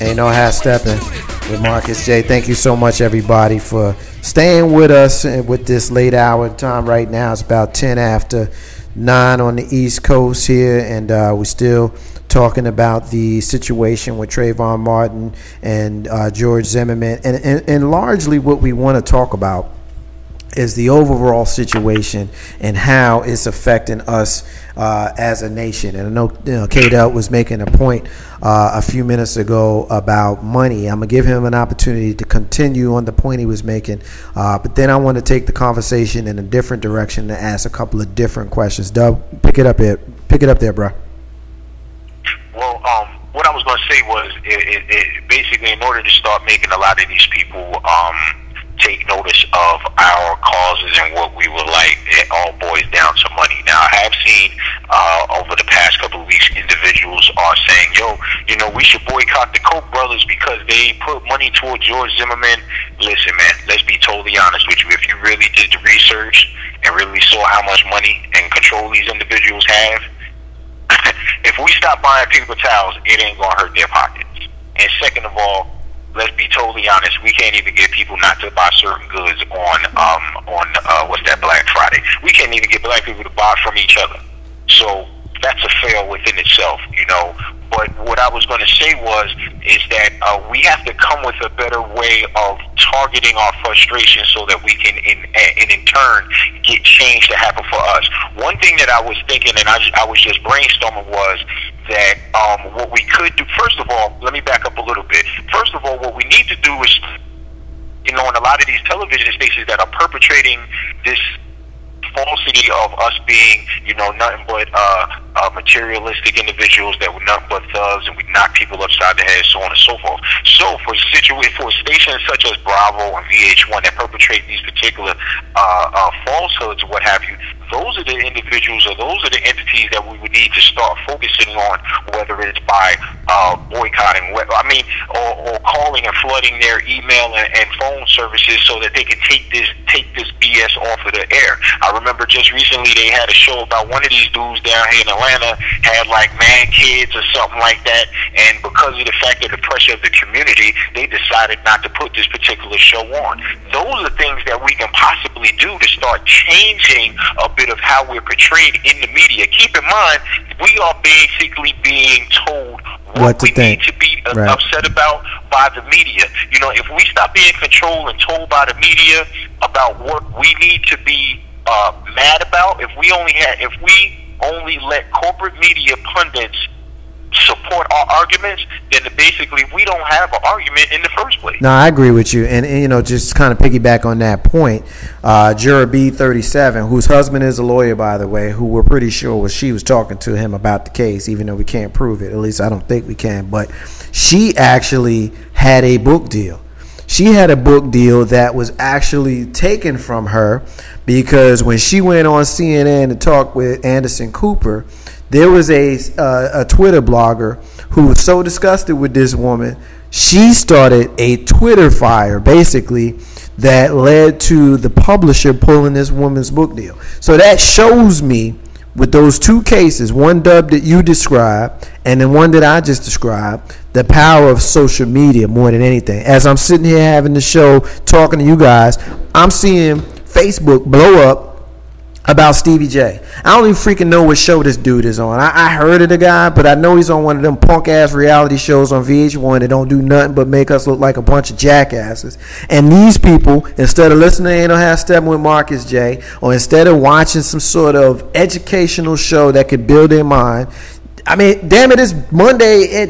Ain't no half stepping with Marcus J. Thank you so much, everybody, for staying with us with this late hour time. Right now, it's about 10 after 9 on the East Coast here, and we're still talking about the situation with Trayvon Martin and George Zimmerman, and largely what we want to talk about is the overall situation and how it's affecting us as a nation. And I know, K-Dot was making a point a few minutes ago about money. I'm going to give him an opportunity to continue on the point he was making, but then I want to take the conversation in a different direction and ask a couple of different questions. Dub, pick it up there, bro. Well, what I was going to say was, basically, in order to start making a lot of these people take notice of our causes and what we would like, it all boils down to money. Now, I have seen over the past couple of weeks, individuals are saying, we should boycott the Koch brothers because they put money toward George Zimmerman. Listen, man, let's be totally honest with you. If you really did the research and really saw how much money and control these individuals have, if we stop buying paper towels, it ain't going to hurt their pockets. And second of all, let's be totally honest, we can't even get people not to buy certain goods on what's that, Black Friday. We can't even get black people to buy from each other. So that's a fail within itself, But what I was going to say is that we have to come with a better way of targeting our frustration so that we can, in turn, get change to happen for us. One thing that I was thinking, and I was just brainstorming, was that what we could do, first of all, let me back up a little bit. First of all, what we need to do is, in a lot of these television stations that are perpetrating this falsity of us being, nothing but materialistic individuals, that we're nothing but thugs and we knock people upside the head, so on and so forth. So for stations such as Bravo and VH1 that perpetrate these particular falsehoods, what have you, those are the individuals or those are the entities that we would need to start focusing on, whether it's by boycotting, or calling and flooding their email and phone services so that they can take this BS off of the air. I remember just recently they had a show about one of these dudes down here in Atlanta had like mad kids or something like that, and because of the fact of the pressure of the community, they decided not to put this particular show on. Those are things that we can possibly do to start changing a bit of how we're portrayed in the media. Keep in mind, we are basically being told what we need to be upset about by the media. If we stop being controlled and told by the media about what we need to be mad about, if we only let corporate media pundits support our arguments, then basically we don't have an argument in the first place. No, I agree with you, and just kind of piggyback on that point. Juror B37, whose husband is a lawyer, by the way, who we're pretty sure she was talking to him about the case, even though we can't prove it. At least I don't think we can. But she actually had a book deal. She had a book deal that was actually taken from her because when she went on CNN to talk with Anderson Cooper, there was a Twitter blogger who was so disgusted with this woman, she started a Twitter fire, basically, that led to the publisher pulling this woman's book deal. So that shows me, with those two cases, one, Dub, that you described, and then one that I just described, the power of social media more than anything. As I'm sitting here having the show, talking to you guys, I'm seeing Facebook blow up about Stevie J. I don't even freaking know what show this dude is on. I heard of the guy, but I know he's on one of them punk-ass reality shows on VH1 that don't do nothing but make us look like a bunch of jackasses. And these people, instead of listening to Ain't No Half Steppin' with Marcus J, or instead of watching some sort of educational show that could build their mind, I mean, damn it, it's Monday at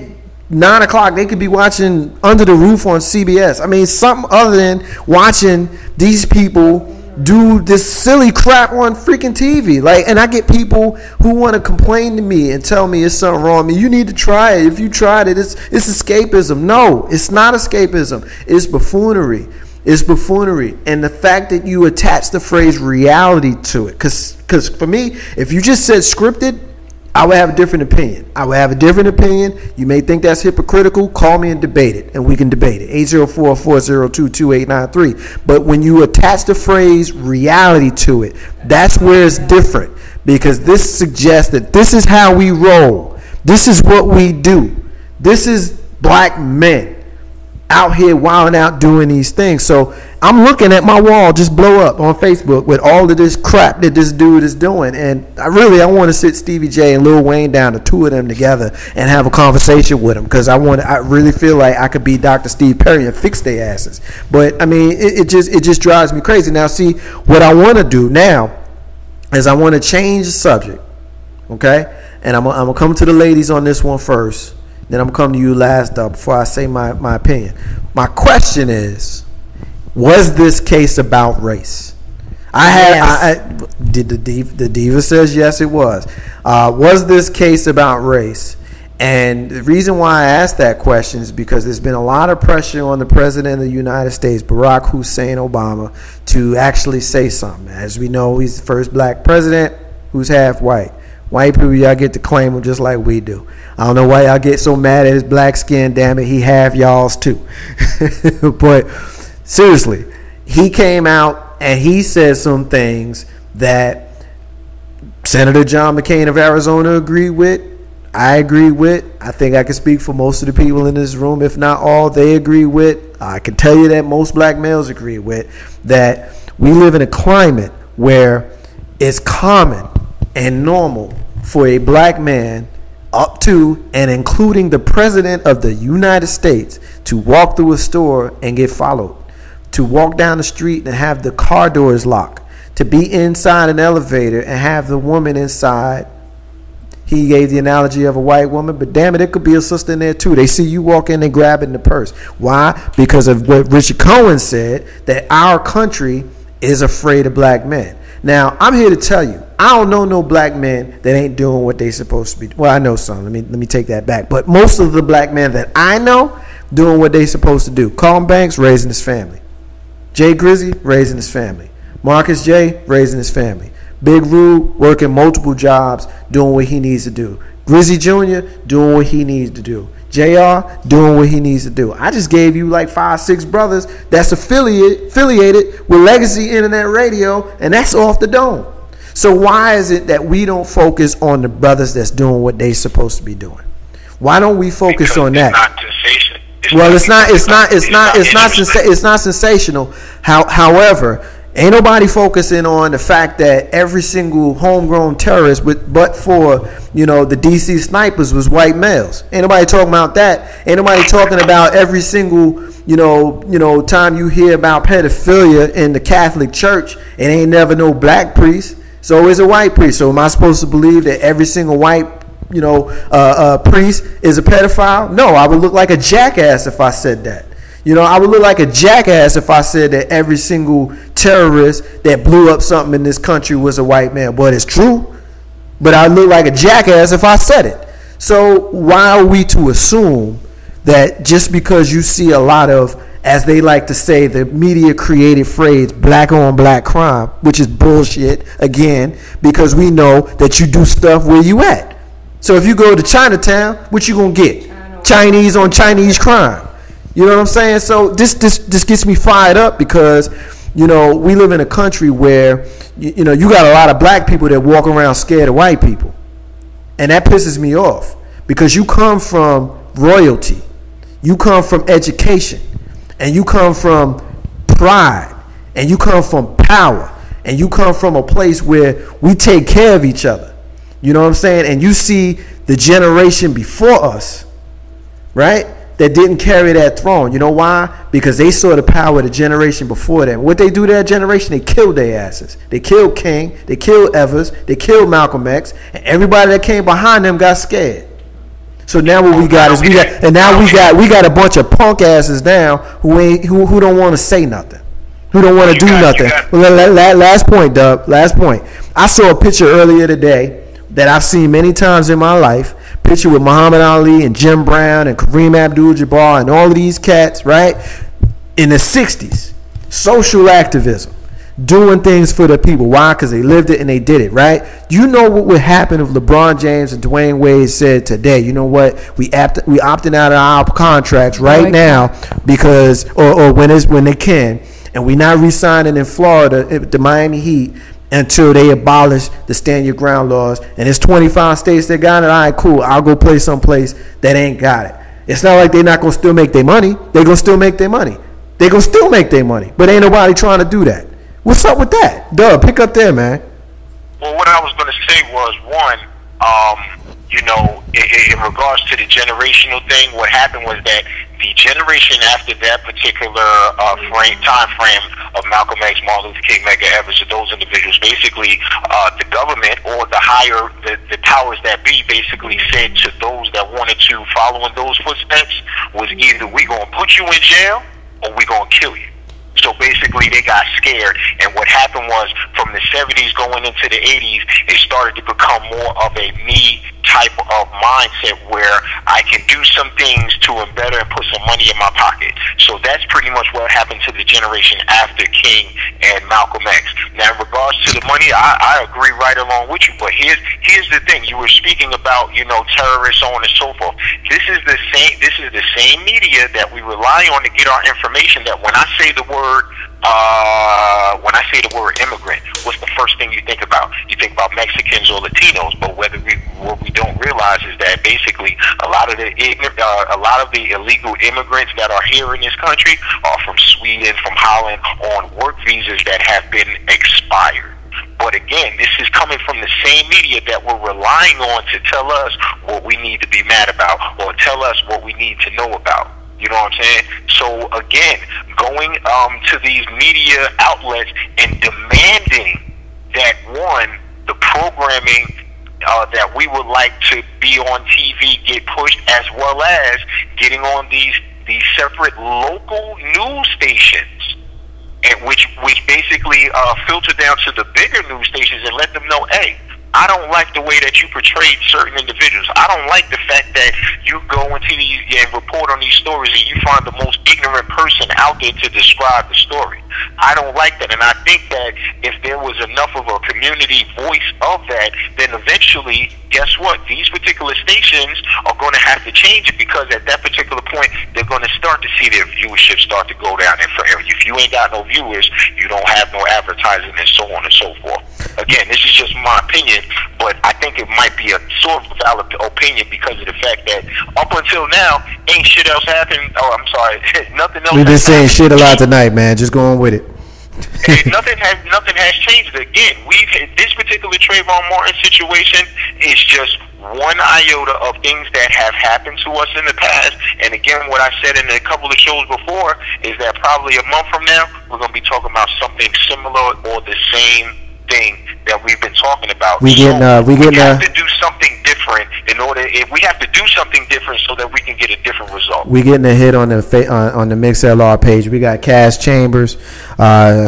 9 o'clock. They could be watching Under the Roof on CBS. I mean, something other than watching these people do this silly crap on freaking TV. And I get people who want to complain to me and tell me it's something wrong. I mean, you need to try it. If you tried it, it's escapism. No, it's not escapism. It's buffoonery. It's buffoonery. And the fact that you attach the phrase reality to it, because for me, if you just said scripted, I would have a different opinion. You may think that's hypocritical. Call me and debate it, and we can debate it. 804-402-2893. But when you attach the phrase reality to it, that's where it's different, because this suggests that this is how we roll. This is what we do. This is black men out here wilding out doing these things. So I'm looking at my wall just blow up on Facebook with all of this crap that this dude is doing, and I want to sit Stevie J and Lil Wayne down, the two of them together, and have a conversation with them, because I really feel like I could be Dr. Steve Perry and fix their asses. But I mean, it just drives me crazy. Now, see, what I want to do now is I want to change the subject, okay? And I'm gonna come to the ladies on this one first. Then I'm going to come to you last before I say my opinion. My question is, was this case about race? The diva says yes, it was. Was this case about race? And the reason why I asked that question is because there's been a lot of pressure on the president of the United States, Barack Hussein Obama, to actually say something. As we know, he's the first black president who's half white. White people, y'all get to claim him just like we do. I don't know why y'all get so mad at his black skin. Damn it, he half y'all's too. But seriously, he came out and he said some things that Senator John McCain of Arizona agreed with. I agree with. I think I can speak for most of the people in this room, if not all. They agree with. I can tell you that most black males agree with that we live in a climate where it's common and normal for a black man up to and including the president of the United States to walk through a store and get followed, to walk down the street and have the car doors locked, to be inside an elevator and have the woman inside. He gave the analogy of a white woman, but damn it, it could be a sister in there too. They see you walk in and grabbing the purse. Why? Because of what Richard Cohen said, that our country is afraid of black men. Now, I'm here to tell you, I don't know no black men that ain't doing what they supposed to be. Well, I know some. Let me take that back. But most of the black men that I know doing what they supposed to do. Carlton Banks raising his family. Jay Grizzy raising his family. Marcus J raising his family. Big Rube working multiple jobs, doing what he needs to do. Grizzy Jr. doing what he needs to do. JR doing what he needs to do. I just gave you like 5-6 brothers that's affiliated with Legacy Internet Radio, and that's off the dome. So why is it that we don't focus on the brothers that's doing what they supposed to be doing? Why don't we focus on that? It's not sensational. However, ain't nobody focusing on the fact that every single homegrown terrorist, but for the DC snipers, was white males. Ain't nobody talking about that. Ain't nobody talking about every single time you hear about pedophilia in the Catholic Church, it ain't never no black priest. So it's a white priest. So am I supposed to believe that every single white priest is a pedophile? No, I would look like a jackass if I said that. I would look like a jackass if I said that every single terrorist that blew up something in this country was a white man. But it's true. But I look like a jackass if I said it. So why are we to assume that just because you see a lot of, as they like to say, the media created phrase, black on black crime, which is bullshit, again, because we know that you do stuff where you at. So if you go to Chinatown, what you gonna get? Chinese on Chinese crime. You know what I'm saying? So this gets me fired up because, we live in a country where, you got a lot of black people that walk around scared of white people. And that pisses me off because you come from royalty. You come from education. And you come from pride. And you come from power. And you come from a place where we take care of each other. You know what I'm saying? And you see the generation before us, right, that didn't carry that throne. You know why? Because they saw the power of the generation before them. What they do to that generation, they killed their asses. They killed King, they killed Evers, they killed Malcolm X, and everybody that came behind them got scared. So now what we got is we got a bunch of punk asses now who don't want to say nothing, who don't want to do nothing. Last point, Dub. Last point. I saw a picture earlier today that I've seen many times in my life. Picture with Muhammad Ali and Jim Brown and Kareem Abdul-Jabbar and all of these cats, right? In the 60s, social activism, doing things for the people. Why? Because they lived it and they did it, right? You know what would happen if LeBron James and Dwayne Wade said today, you know what, we opting out of our contracts right now because, or when they can, and we not re-signing in Florida, the Miami Heat, until they abolish the stand your ground laws. And it's 25 states that got it. All right, cool. I'll go play someplace that ain't got it. It's not like they're not gonna still make their money. They're gonna still make their money. They're gonna still make their money. But ain't nobody trying to do that. What's up with that? Duh, pick up there, man. Well, what I was gonna say was one, you know, in regards to the generational thing, what happened was that the generation after that particular time frame of Malcolm X, Martin Luther King, Medgar Evers, those individuals, basically the government or the powers that be basically said to those that wanted to follow in those footsteps was either we gonna put you in jail or we gonna kill you. So basically they got scared, and what happened was from the 70s going into the 80s, it started to become more of a me type of mindset where I can do some things to better and put some money in my pocket. So that's pretty much what happened to the generation after King and Malcolm X. Now in regards to the money, I agree right along with you, but here's the thing. You were speaking about, you know, terrorists, so on and so forth. This is the same media that we rely on to get our information. That when I say the word immigrant, what's the first thing you think about? You think about Mexicans or Latinos, but what we don't realize is that basically a lot of the illegal immigrants that are here in this country are from Sweden, from Holland, on work visas that have been expired. But again, this is coming from the same media that we're relying on to tell us what we need to be mad about or tell us what we need to know about. You know what I'm saying? So again, going to these media outlets and demanding that, one, the programming that we would like to be on TV get pushed, as well as getting on these separate local news stations, and which basically filter down to the bigger news stations and let them know, hey, I don't like the way that you portrayed certain individuals. I don't like the fact that you go into these and report on these stories and you find the most ignorant person out there to describe the story. I don't like that, and I think that if there was enough of a community voice of that, then eventually, guess what? These particular stations are going to have to change it, because at that particular point, they're going to start to see their viewership start to go down. And if you ain't got no viewers, you don't have no advertising, and so on and so forth. Again, this is just my opinion, but I think it might be a sort of valid opinion because of the fact that up until now, ain't shit else happened. Oh, I'm sorry, nothing else. We've been saying shit a lot tonight, man. Just go on with it. Nothing has changed. Again, this particular Trayvon Martin situation is just one iota of things that have happened to us in the past. And again, what I said in a couple of shows before is that probably a month from now, we're going to be talking about something similar or the same thing that we've been talking about. We have to do something different if we have to do something different so that we can get a different result. We getting a hit on the MixLR page. We got Cass Chambers,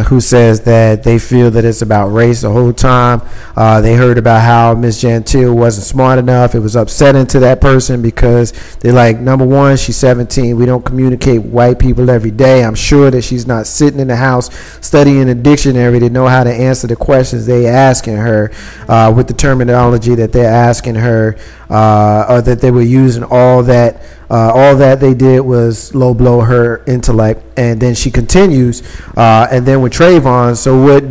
who says that they feel that it's about race the whole time. They heard about how Miss Gentile wasn't smart enough. It was upsetting to that person because they're like, number one, she's 17. We don't communicate with white people every day. I'm sure that she's not sitting in the house studying a dictionary to know how to answer the questions they asking her with the terminology that they're asking her, or that they were using. All that they did was low blow her intellect. And then she continues, and then with Trayvon, so what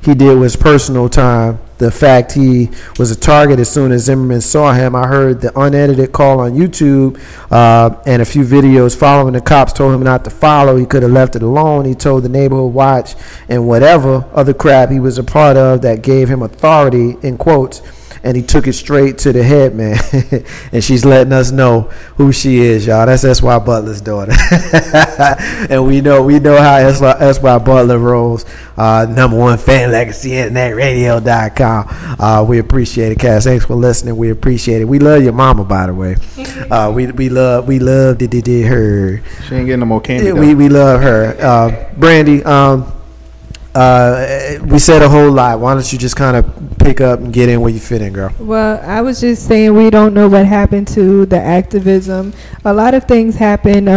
he did was personal time. The fact he was a target as soon as Zimmerman saw him. I heard the unedited call on YouTube and a few videos following. The cops told him not to follow. He could have left it alone. He told the neighborhood watch and whatever other crap he was a part of that gave him authority, in quotes. And he took it straight to the head, man. And she's letting us know who she is, y'all. That's S.Y. Butler's daughter. And we know how S.Y. Butler rolls. #1 fan legacy internetradio.com. We appreciate it, Cass. Thanks for listening. We appreciate it. We love your mama, by the way. We love her. She ain't getting no more candy. We love her. Brandy, we said a whole lot. Why don't you just kind of pick up and get in where you fit in, girl? Well, I was just saying we don't know what happened to the activism. A lot of things happened.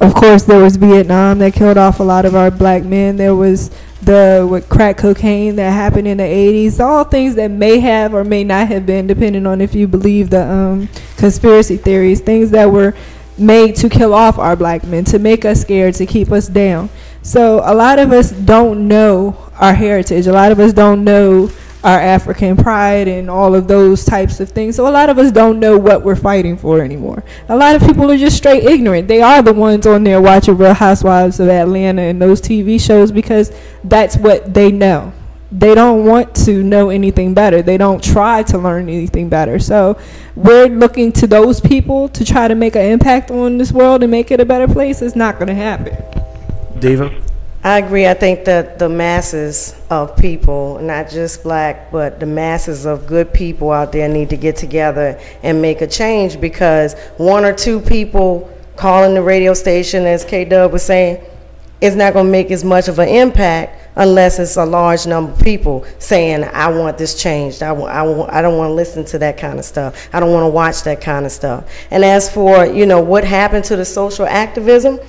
Of course, there was Vietnam that killed off a lot of our black men. There was with crack cocaine that happened in the 80s. All things that may have or may not have been, depending on if you believe the conspiracy theories, things that were made to kill off our black men, to make us scared, to keep us down. So a lot of us don't know our heritage. A lot of us don't know our African pride and all of those types of things. So a lot of us don't know what we're fighting for anymore. A lot of people are just straight ignorant. They are the ones on there watching Real Housewives of Atlanta and those TV shows because that's what they know. They don't want to know anything better. They don't try to learn anything better. So we're looking to those people to try to make an impact on this world and make it a better place. It's not going to happen. Diva? I agree. I think that the masses of people, not just black, but the masses of good people out there need to get together and make a change, because one or two people calling the radio station, as K-Dub was saying, is not going to make as much of an impact unless it's a large number of people saying, I want this changed. I don't want to listen to that kind of stuff. I don't want to watch that kind of stuff. And as for, you know, what happened to the social activism,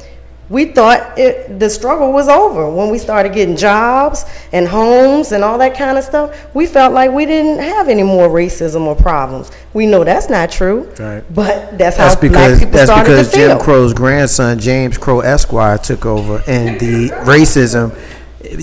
we thought the struggle was over when we started getting jobs and homes and all that kind of stuff. We felt like we didn't have any more racism or problems. We know that's not true, right. But that's how black people started to feel. That's because Jim Crow's grandson, James Crow Esquire, took over, and the racism,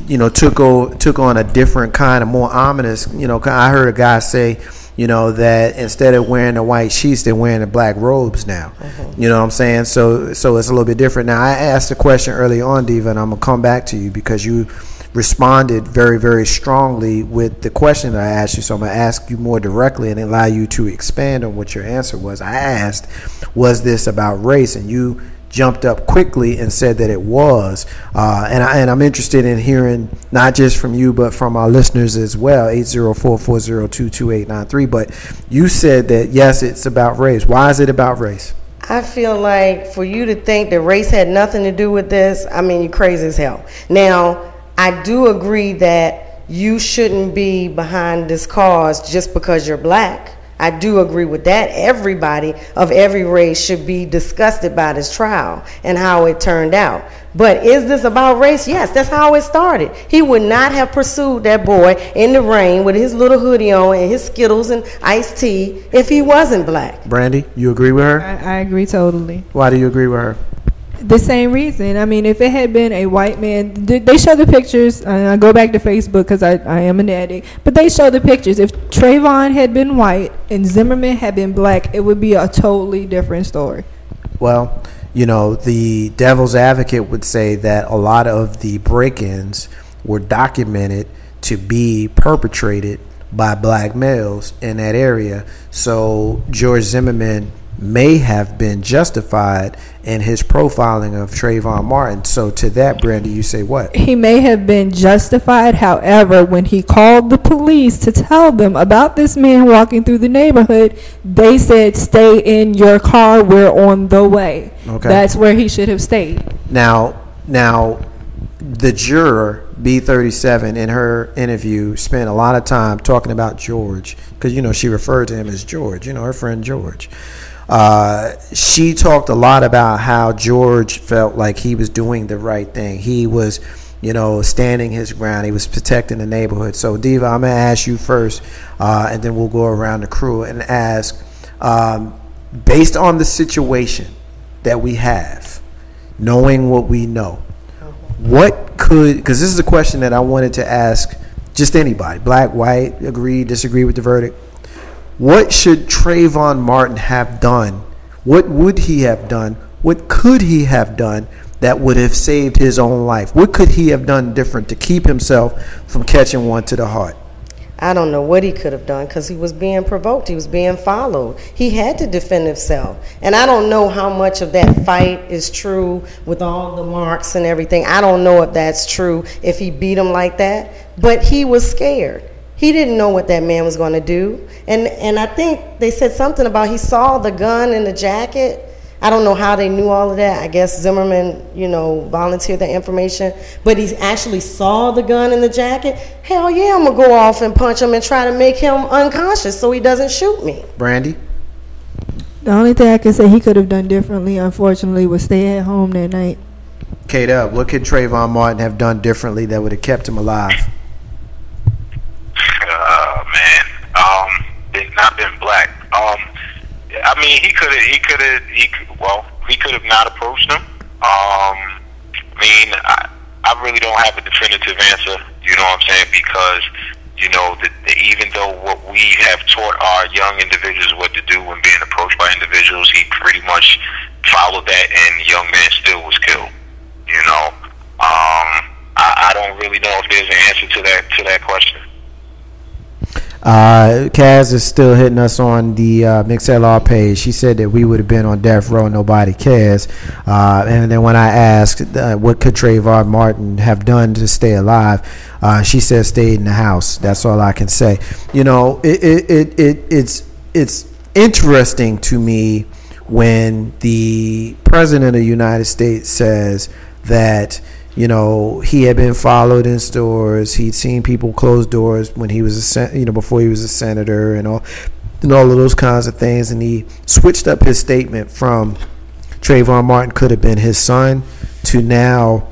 you know, took on a different kind of more ominous. You know, I heard a guy say, you know, that instead of wearing the white sheets, they're wearing the black robes now. You know what I'm saying? So it's a little bit different. Now, I asked a question early on, Diva, and I'm going to come back to you because you responded very, very strongly with the question that I asked you. So I'm going to ask you more directly and allow you to expand on what your answer was. I asked, was this about race? And you jumped up quickly and said that it was, and I'm interested in hearing not just from you but from our listeners as well. 804-402-2893. But you said that yes, it's about race. Why is it about race? I feel like for you to think that race had nothing to do with this, I mean, you're crazy as hell. Now, I do agree that you shouldn't be behind this cause just because you're black. I do agree with that. Everybody of every race should be disgusted by this trial and how it turned out. But is this about race? Yes, that's how it started. He would not have pursued that boy in the rain with his little hoodie on and his Skittles and iced tea if he wasn't black. Brandy, you agree with her? I agree totally. Why do you agree with her? The same reason. I mean, if it had been a white man, they show the pictures. I go back to Facebook because I am an addict. But they show the pictures. If Trayvon had been white and Zimmerman had been black, it would be a totally different story. Well, you know, the devil's advocate would say that a lot of the break-ins were documented to be perpetrated by black males in that area. So George Zimmerman may have been justified in his profiling of Trayvon Martin. So to that, Brandy, you say what? He may have been justified. However, when he called the police to tell them about this man walking through the neighborhood, they said, stay in your car, we're on the way. Okay. That's where he should have stayed. Now the juror B37 in her interview spent a lot of time talking about George, because, you know, she referred to him as George, you know, her friend George. She talked a lot about how George felt like he was doing the right thing. He was, you know, standing his ground. He was protecting the neighborhood. So, Diva, I'm going to ask you first, and then we'll go around the crew and ask, based on the situation that we have, knowing what we know, what could, because this is a question that I wanted to ask just anybody, black, white, agree, disagree with the verdict. What should Trayvon Martin have done? What would he have done? What could he have done that would have saved his own life? What could he have done different to keep himself from catching one to the heart? I don't know what he could have done because he was being provoked. He was being followed. He had to defend himself. And I don't know how much of that fight is true with all the marks and everything. I don't know if that's true, if he beat him like that. But he was scared. He didn't know what that man was going to do. And I think they said something about he saw the gun in the jacket. I don't know how they knew all of that. I guess Zimmerman, you know, volunteered the information. But he actually saw the gun in the jacket. Hell yeah, I'm going to go off and punch him and try to make him unconscious so he doesn't shoot me. Brandy? The only thing I can say he could have done differently, unfortunately, was stay at home that night. K-Dub, what could Trayvon Martin have done differently that would have kept him alive? Not been black. I mean, he could have not approached him. I mean, I really don't have a definitive answer. You know what I'm saying? Because You know, that even though what we have taught our young individuals what to do when being approached by individuals, he pretty much followed that, and the young man still was killed. You know, I don't really know if there's an answer to that question. Kaz is still hitting us on the MixLR page. She said that we would have been on death row, nobody cares. And then when I asked what could Trayvon Martin have done to stay alive, she said stayed in the house. That's all I can say. You know, it's interesting to me when the president of the United States says that, you know, he had been followed in stores. He'd seen people close doors when he was before he was a senator, and all of those kinds of things. And he switched up his statement from Trayvon Martin could have been his son to now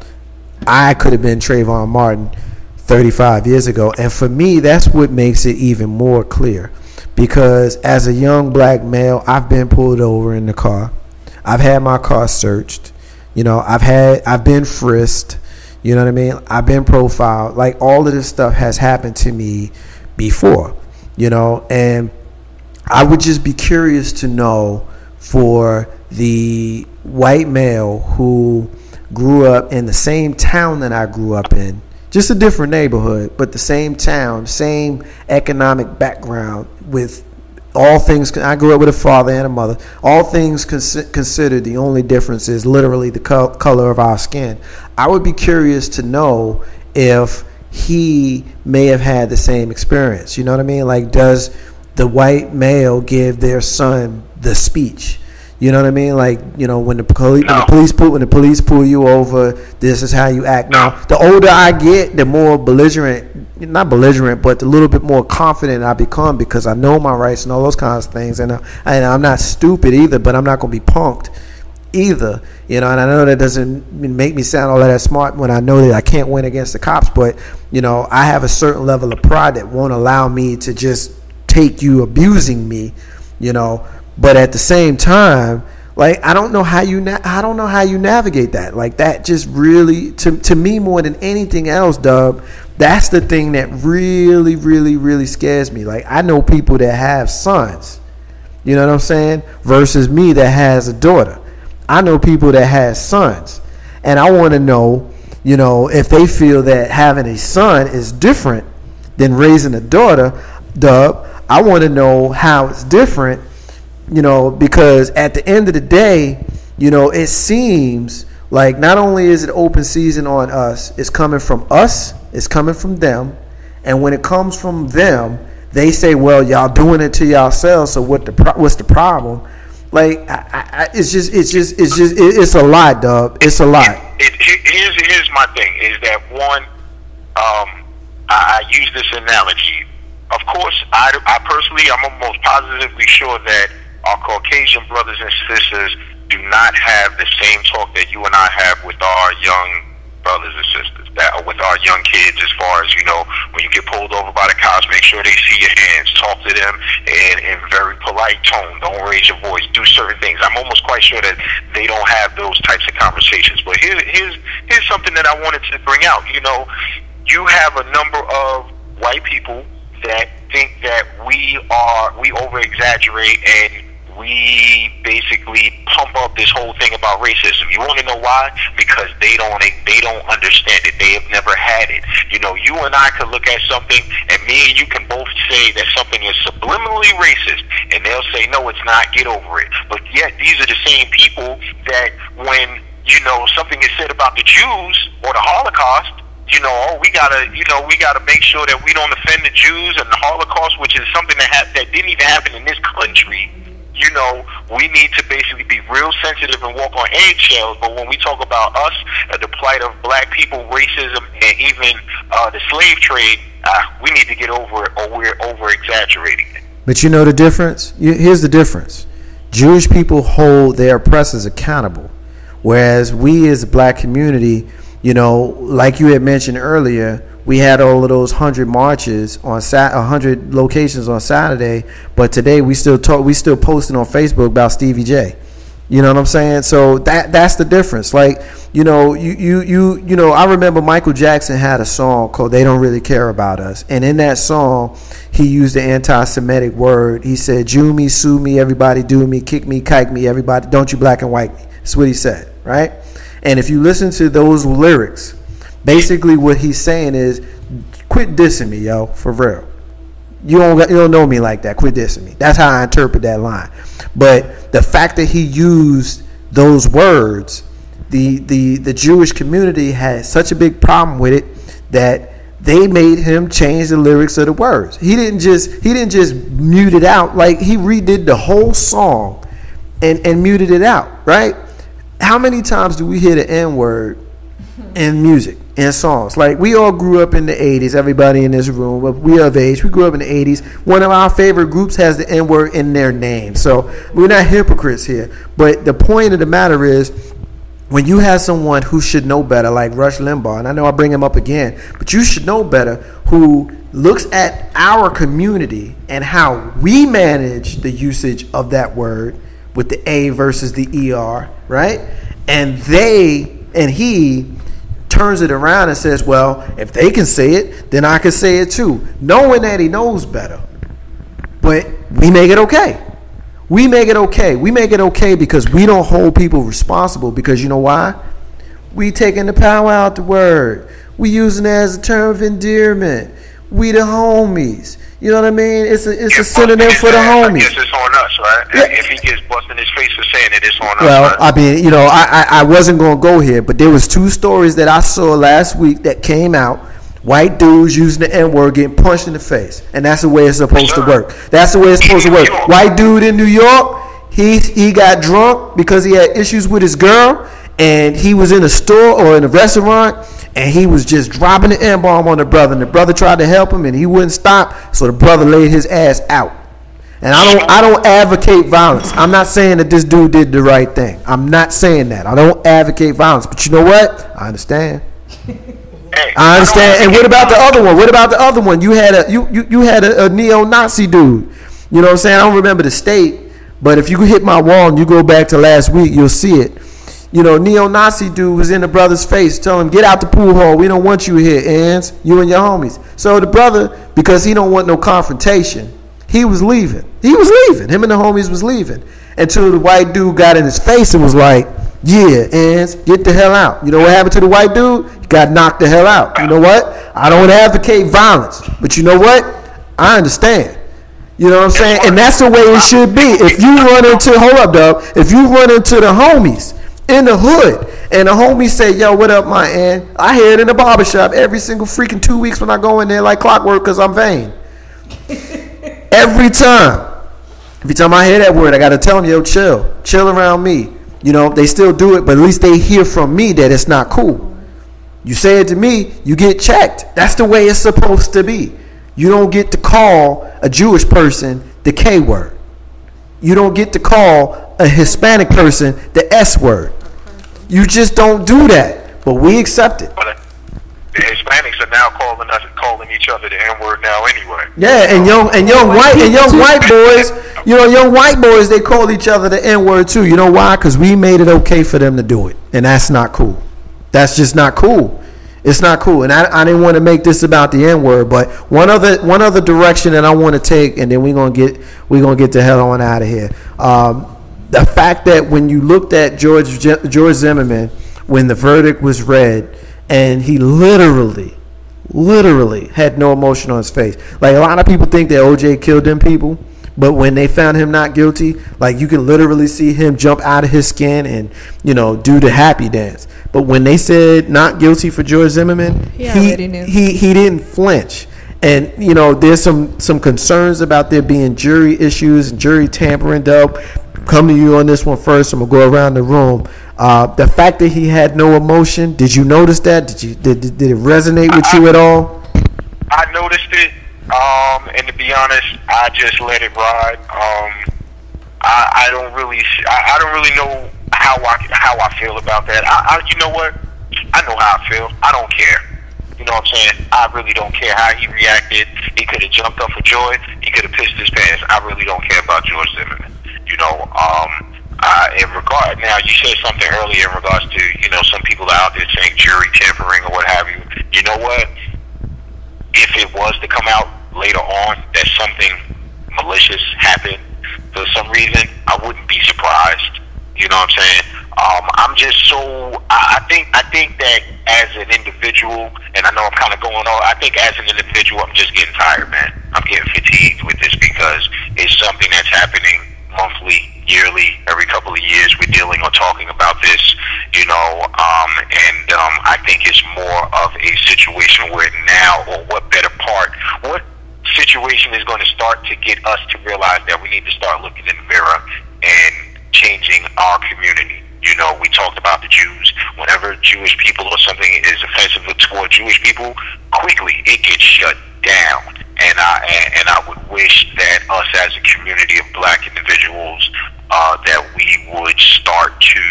I could have been Trayvon Martin 35 years ago. And for me, that's what makes it even more clear, because as a young black male, I've been pulled over in the car. I've had my car searched. You know, I've been frisked, you know what I mean? I've been profiled. Like, all of this stuff has happened to me before, you know, and I would just be curious to know, for the white male who grew up in the same town that I grew up in, just a different neighborhood, but the same town, same economic background, with all things, I grew up with a father and a mother. All things considered, the only difference is literally the color of our skin. I would be curious to know if he may have had the same experience. You know what I mean? Like, does the white male give their son the speech? You know what I mean? Like, you know, when the police pull you over, this is how you act. Now, the older I get, the more not belligerent, but a little bit more confident I become, because I know my rights and all those kinds of things. And I'm not stupid either, but I'm not going to be punked either. You know, and I know that doesn't make me sound all that smart when I know that I can't win against the cops. But, you know, I have a certain level of pride that won't allow me to just take you abusing me, you know. But at the same time, like, I don't know how you navigate that. Like, that just really, to me, more than anything else, Dub, that's the thing that really, really, really scares me. Like, I know people that have sons, you know what I'm saying, versus me that has a daughter. I know people that has sons, and I want to know, you know, if they feel that having a son is different than raising a daughter. Dub, I want to know how it's different. You know, because at the end of the day, you know, it seems like not only is it open season on us, it's coming from us, it's coming from them. And when it comes from them, they say, well, y'all doing it to yourselves, so what's the problem? Like, it's a lot, Dub. It's a lot. Here's my thing, is that one, I use this analogy. Of course, I personally, I'm almost positively sure that our Caucasian brothers and sisters do not have the same talk that you and I have with our young brothers and sisters, that with our young kids, as far as, you know, when you get pulled over by the cops, make sure they see your hands, talk to them in very polite tone, don't raise your voice, do certain things. I'm almost quite sure that they don't have those types of conversations. But here's something that I wanted to bring out. You know, you have a number of white people that think that we over exaggerate and we basically pump up this whole thing about racism. You want to know why? Because they don't understand it. They have never had it. You know, you and I could look at something, and me and you can both say that something is subliminally racist, and they'll say, no, it's not, get over it. But yet, these are the same people that when, you know, something is said about the Jews or the Holocaust, you know, we gotta make sure that we don't offend the Jews and the Holocaust, which is something that didn't even happen in this country. You know, we need to basically be real sensitive and walk on eggshells. But when we talk about us, the plight of black people, racism, and even the slave trade, we need to get over it, or we're over exaggerating it. But you know the difference? Here's the difference. Jewish people hold their oppressors accountable, whereas we as a black community, you know, like you had mentioned earlier, we had all of those 100 marches on 100 locations on Saturday, but today we still posting on Facebook about Stevie J. You know what I'm saying? So that's the difference. Like, you know, you know, I remember Michael Jackson had a song called "They Don't Really Care About Us," and in that song, he used the anti-Semitic word. He said, "Jew me, sue me, everybody do me, kick me, kike me, everybody, don't you black and white me." That's what he said, right? And if you listen to those lyrics, basically what he's saying is, quit dissing me, yo, for real. You don't know me like that. Quit dissing me. That's how I interpret that line. But the fact that he used those words, the Jewish community had such a big problem with it that they made him change the lyrics of the words. He didn't just mute it out. Like, he redid the whole song and muted it out, right? How many times do we hear the N-word in music, in songs? Like, we all grew up in the 80s. Everybody in this room, we are of age. We grew up in the 80s. One of our favorite groups has the N-word in their name. So we're not hypocrites here. But the point of the matter is, when you have someone who should know better, like Rush Limbaugh, and I know I bring him up again, but you should know better, who looks at our community and how we manage the usage of that word with the A versus the ER, right? And he turns it around and says, well, if they can say it, then I can say it too, knowing that he knows better. But we make it okay. We make it okay. We make it okay because we don't hold people responsible, because you know why? We taking the power out the word. We using it as a term of endearment. We the homies. You know what I mean? It's a synonym for the homies. I guess it's on us, right? Yeah. If he gets busted in his face for saying it, it's on us. Well, right? I mean, you know, I wasn't going to go here, but there was 2 stories that I saw last week that came out. White dudes using the N-word getting punched in the face. And that's the way it's supposed to work. That's the way it's supposed to work. White dude in New York, he got drunk because he had issues with his girl, and he was in a store or in a restaurant, and he was just dropping the N-bomb on the brother, and the brother tried to help him, and he wouldn't stop, so the brother laid his ass out. And I don't advocate violence. I'm not saying that this dude did the right thing. I'm not saying that. I don't advocate violence. But you know what? I understand. I understand. And what about the other one? What about the other one? You had a neo-Nazi dude. You know what I'm saying? I don't remember the state, but if you hit my wall and you go back to last week, you'll see it. You know, neo-Nazi dude was in the brother's face, telling him, get out the pool hall. We don't want you here, Ants. You and your homies. So the brother, because he don't want no confrontation, he was leaving. He was leaving. Him and the homies was leaving. Until the white dude got in his face and was like, yeah, Ants, get the hell out. You know what happened to the white dude? He got knocked the hell out. You know what? I don't advocate violence. But you know what? I understand. You know what I'm saying? And that's the way it should be. If you run into, hold up, dog. If you run into the homies in the hood, and the homies say, yo, what up, my aunt? I hear it in the barbershop every single freaking 2 weeks when I go in there like clockwork because I'm vain. Every time I hear that word, I got to tell them, yo, chill around me. You know, they still do it, but at least they hear from me that it's not cool. You say it to me, you get checked. That's the way it's supposed to be. You don't get to call a Jewish person the K word. You don't get to call a Hispanic person the S word. You just don't do that. But we accept it. The Hispanics are now calling each other the N-word now anyway. Yeah, and young white boys, you know, young white boys, they call each other the N-word too. You know why? Because we made it okay for them to do it, and that's not cool. That's just not cool. It's not cool. And I didn't want to make this about the N-word, but one other direction that I want to take, and then we're gonna get the hell on out of here. The fact that when you looked at George Zimmerman when the verdict was read, and he literally had no emotion on his face. Like, a lot of people think that OJ killed them people, but when they found him not guilty, like, you can literally see him jump out of his skin and, you know, do the happy dance. But when they said not guilty for George Zimmerman, he didn't flinch. And, you know, there's some concerns about there being jury issues and jury tampering. Dope. Come to you on this one first. I'm gonna go around the room. The fact that he had no emotion, did you notice that? Did it resonate with you at all? I noticed it, and to be honest, I just let it ride. I don't really know how I feel about that. You know what? I know how I feel. I don't care. You know what I'm saying? I really don't care how he reacted. He could have jumped up for joy. He could have pissed his pants. I really don't care about George Zimmerman. You know, In regard, now you said something earlier in regards to, you know, some people out there saying jury tampering or what have you. You know what? If it was to come out later on that something malicious happened for some reason, I wouldn't be surprised. You know what I'm saying? I'm just so, I think that as an individual, and I know I'm kind of going on, I think as an individual, I'm just getting tired, man. I'm getting fatigued with this because it's something that's happening monthly, yearly, every couple of years. We're dealing or talking about this, you know, and I think it's more of a situation where now, or what situation is going to start to get us to realize that we need to start looking in the mirror and changing our community. You know, we talked about the Jews. Whenever Jewish people or something is offensive toward Jewish people, quickly it gets shut down. And I would wish that us as a community of black individuals, that we would start to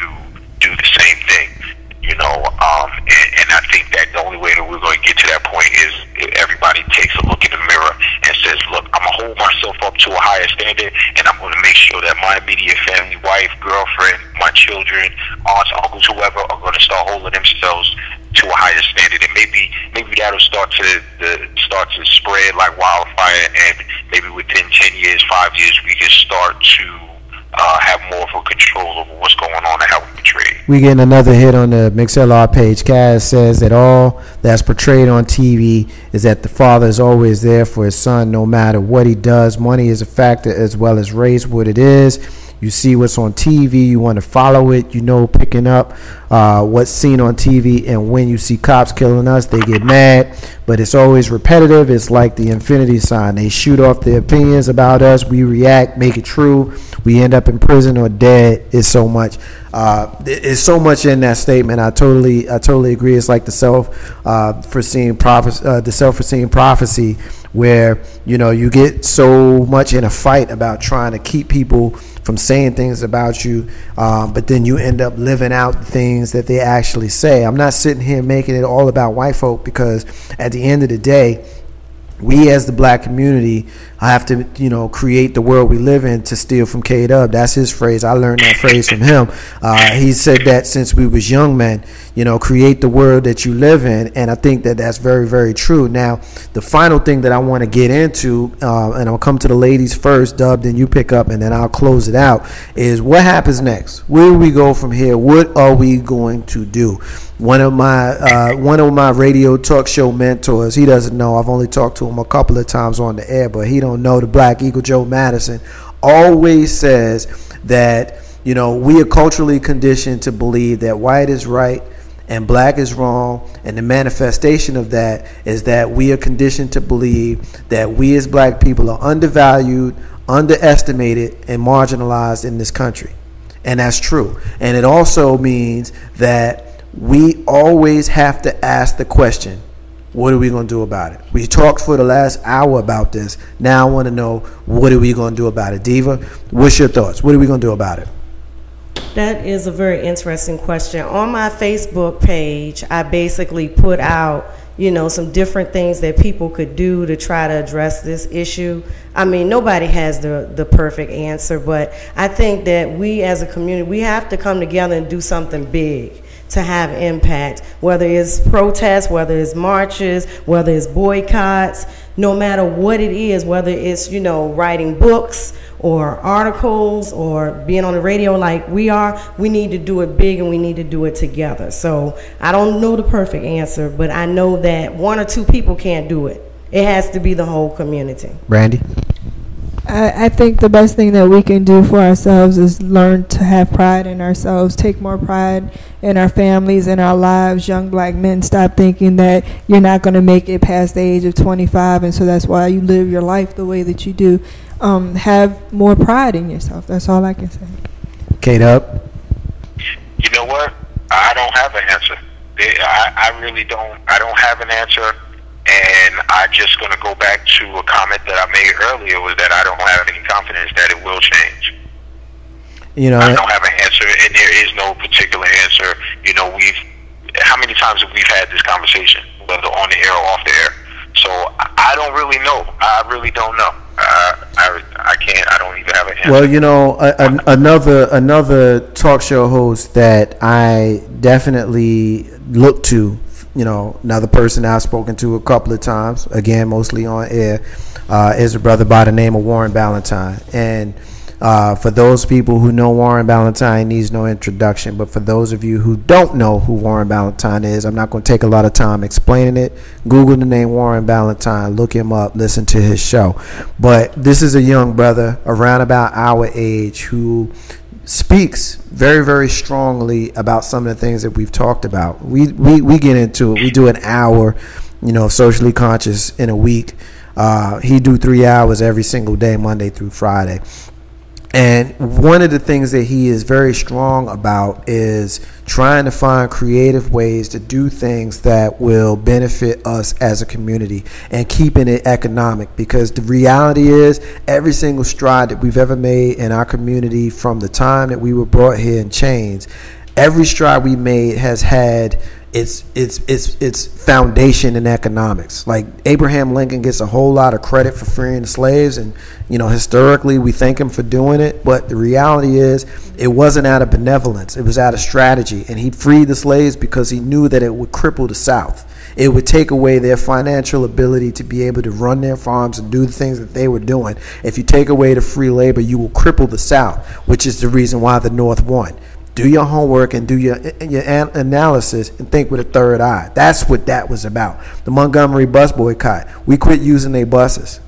do the same thing. You know, and I think that the only way that we're going to get to that point is if everybody takes a look in the mirror and says, look, I'm going to hold myself up to a higher standard, and I'm going to make sure that my immediate family, wife, girlfriend, my children, aunts, uncles, whoever, are going to start holding themselves to a higher standard. And maybe that'll start to spread like wildfire, and maybe within 10 years, 5 years, we can start to have more of a control over what's going on and how we portray it. We getting another hit on the MixLR page. Kaz says that all that's portrayed on TV is that the father is always there for his son no matter what he does. Money is a factor as well as race, what it is. You see what's on TV, you want to follow it, you know, picking up what's seen on TV, and when you see cops killing us, they get mad, but it's always repetitive. It's like the infinity sign. They shoot off their opinions about us, we react, make it true, we end up in prison or dead. It's so much. It's so much in that statement. I totally agree. It's like the self-foreseeing prophecy, where, you know, you get so much in a fight about trying to keep people from saying things about you, but then you end up living out the things that they actually say. I'm not sitting here making it all about white folk, because at the end of the day, we as the black community have to, you know, create the world we live in. To steal from K-Dub, that's his phrase. I learned that phrase from him. He said that since we was young men, you know, create the world that you live in. And I think that that's very, very true. Now, the final thing that I want to get into, and I'll come to the ladies first, Dub, then you pick up, and then I'll close it out, is what happens next? Where do we go from here? What are we going to do? One of my radio talk show mentors, he doesn't know, I've only talked to him a couple of times on the air, but he don't know, the Black Eagle Joe Madison always says that, you know, we are culturally conditioned to believe that white is right and black is wrong, and the manifestation of that is that we are conditioned to believe that we as black people are undervalued, underestimated, and marginalized in this country. And that's true. And it also means that we always have to ask the question, what are we going to do about it? We talked for the last hour about this. Now I want to know, what are we going to do about it? Diva, what's your thoughts? What are we going to do about it? That is a very interesting question. On my Facebook page, I basically put out, you know, some different things that people could do to try to address this issue. I mean, nobody has the perfect answer, but I think that we as a community, we have to come together and do something big to have impact, whether it's protests, whether it's marches, whether it's boycotts, no matter what it is, whether it's, you know, writing books or articles or being on the radio like we are, we need to do it big and we need to do it together. So I don't know the perfect answer, but I know that one or two people can't do it. It has to be the whole community. Randy? I think the best thing that we can do for ourselves is learn to have pride in ourselves, take more pride in our families and our lives. Young black men, stop thinking that you're not going to make it past the age of 25, and so that's why you live your life the way that you do. Have more pride in yourself. That's all I can say. K-Dub? You know what? I don't have an answer. I really don't. I don't have an answer. And I'm just going to go back to a comment that I made earlier, was that I don't have any confidence that it will change. You know, I don't have an answer, and there is no particular answer. You know, how many times have we had this conversation, whether on the air or off the air? So I don't really know. I really don't know. I can't. I don't even have an answer. Well, you know, another talk show host that I definitely look to, you know, another person I've spoken to a couple of times, again, mostly on air, is a brother by the name of Warren Ballentine. And for those people who know Warren Ballentine, needs no introduction. But for those of you who don't know who Warren Ballentine is, I'm not going to take a lot of time explaining it. Google the name Warren Ballentine, look him up, listen to his show. But this is a young brother around about our age who speaks very, very strongly about some of the things that we've talked about. We get into it. We do an hour, you know, socially conscious in a week. He do 3 hours every single day, Monday through Friday. And one of the things that he is very strong about is trying to find creative ways to do things that will benefit us as a community and keeping it economic, because the reality is every single stride that we've ever made in our community from the time that we were brought here in chains, every stride we made has had its foundation in economics. Like Abraham Lincoln gets a whole lot of credit for freeing the slaves, and you know, historically we thank him for doing it, but the reality is it wasn't out of benevolence, it was out of strategy. And he freed the slaves because he knew that it would cripple the South. It would take away their financial ability to be able to run their farms and do the things that they were doing. If you take away the free labor, you will cripple the South, which is the reason why the North won. Do your homework and do your analysis and think with a third eye. That's what that was about. The Montgomery bus boycott. We quit using their buses.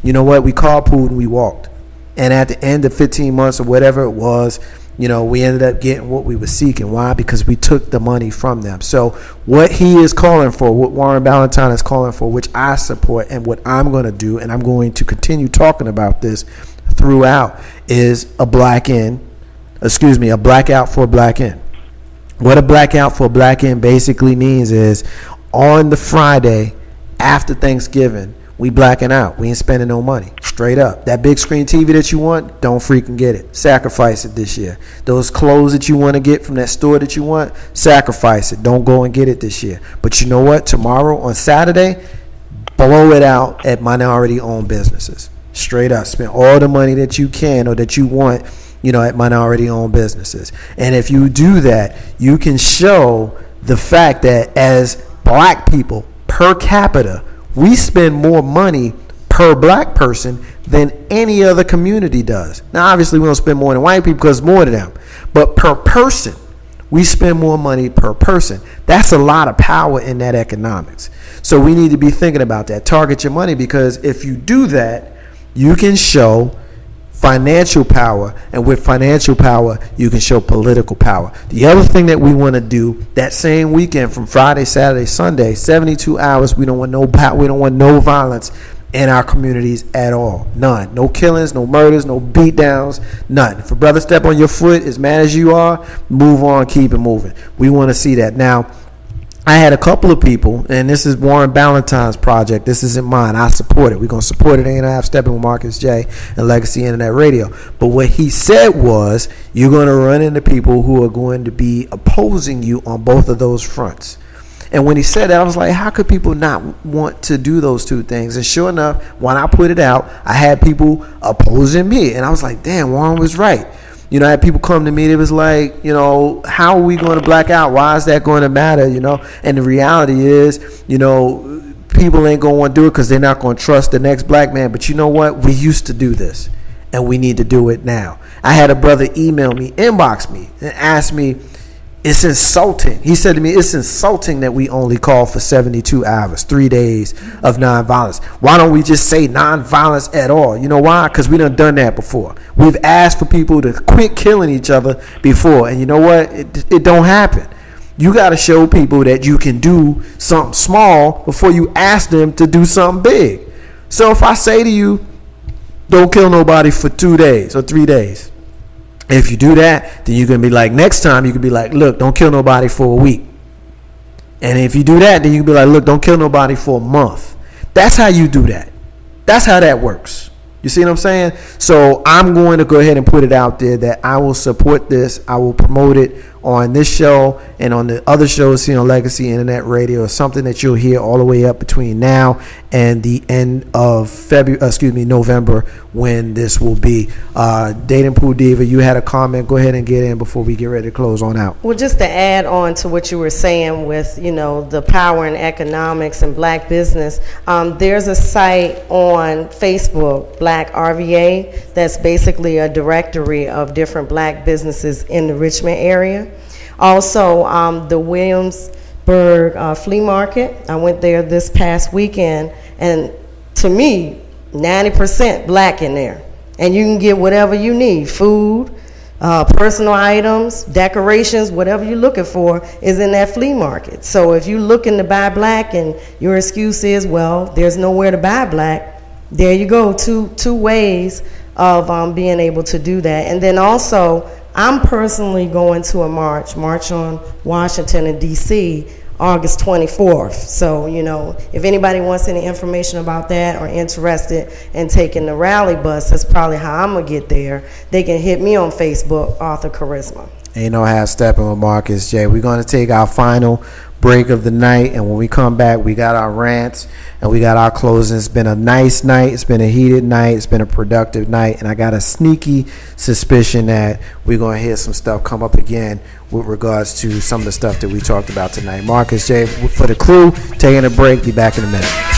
You know what? We carpooled and we walked. And at the end of 15 months or whatever it was, you know, we ended up getting what we were seeking. Why? Because we took the money from them. So what he is calling for, what Warren Ballentine is calling for, which I support and what I'm going to do, and I'm going to continue talking about this throughout, is a blackout for Black In. What a blackout for Black In basically means is on the Friday after Thanksgiving, we blacking out. We ain't spending no money. Straight up. That big screen TV that you want, don't freaking get it. Sacrifice it this year. Those clothes that you want to get from that store that you want, sacrifice it. Don't go and get it this year. But you know what? Tomorrow on Saturday, blow it out at minority-owned businesses. Straight up. Spend all the money that you can or that you want, you know, at minority-owned businesses. And if you do that, you can show the fact that as black people per capita, we spend more money per black person than any other community does. Now, obviously, we don't spend more than white people because it's more to them. But per person, we spend more money per person. That's a lot of power in that economics. So we need to be thinking about that. Target your money, because if you do that, you can show financial power, and with financial power you can show political power. The other thing that we want to do that same weekend, from Friday, Saturday, Sunday, 72 hours, we don't want no violence in our communities at all. None. No killings, no murders, no beatdowns, none. If a brother step on your foot, as mad as you are, move on, keep it moving. We want to see that. Now, I had a couple of people, and this is Warren Ballentine's project. This isn't mine. I support it. We're going to support it. And I have Steppin with Marcus J and Legacy Internet Radio. But what he said was, you're going to run into people who are going to be opposing you on both of those fronts. And when he said that, I was like, how could people not want to do those two things? And sure enough, when I put it out, I had people opposing me. And I was like, damn, Warren was right. You know, I had people come to me, it was like, you know, how are we going to black out? Why is that going to matter, you know? And the reality is, you know, people ain't going to want to do it because they're not going to trust the next black man. But you know what? We used to do this, and we need to do it now. I had a brother email me, inbox me, and ask me, it's insulting. He said to me, it's insulting that we only call for 72 hours, 3 days of nonviolence. Why don't we just say nonviolence at all? You know why? Because we done that before. We've asked for people to quit killing each other before. And you know what? It don't happen. You got to show people that you can do something small before you ask them to do something big. So if I say to you, don't kill nobody for 2 days or 3 days, if you do that, then you can be like, next time you can be like, look, don't kill nobody for a week. And if you do that, then you can be like, look, don't kill nobody for a month. That's how you do that. That's how that works. You see what I'm saying? So I'm going to go ahead and put it out there that I will support this. I will promote it on this show and on the other shows here on Legacy Internet Radio. It's something that you'll hear all the way up between now and the end of November, when this will be. Dating Pool Diva, you had a comment. Go ahead and get in before we get ready to close on out. Well, just to add on to what you were saying with, the power in economics and black business, there's a site on Facebook, Black RVA, that's basically a directory of different black businesses in the Richmond area. Also, the Williamsburg flea market, I went there this past weekend, and to me, 90% black in there. And you can get whatever you need, food, personal items, decorations, whatever you're looking for is in that flea market. So if you're looking to buy black and your excuse is, well, there's nowhere to buy black, there you go, two ways of being able to do that. And then also, I'm personally going to a march on Washington and D.C. August 24th. So, if anybody wants any information about that or interested in taking the rally bus, that's probably how I'm going to get there. They can hit me on Facebook, Author Charisma. Ain't no half stepping with Marcus J. We're going to take our final break of the night, and when we come back, we got our rants and we got our closing. It's been a nice night. It's been a heated night. It's been a productive night, and I got a sneaky suspicion that we're going to hear some stuff come up again with regards to some of the stuff that we talked about tonight. Marcus J. for the crew, taking a break. Be back in a minute.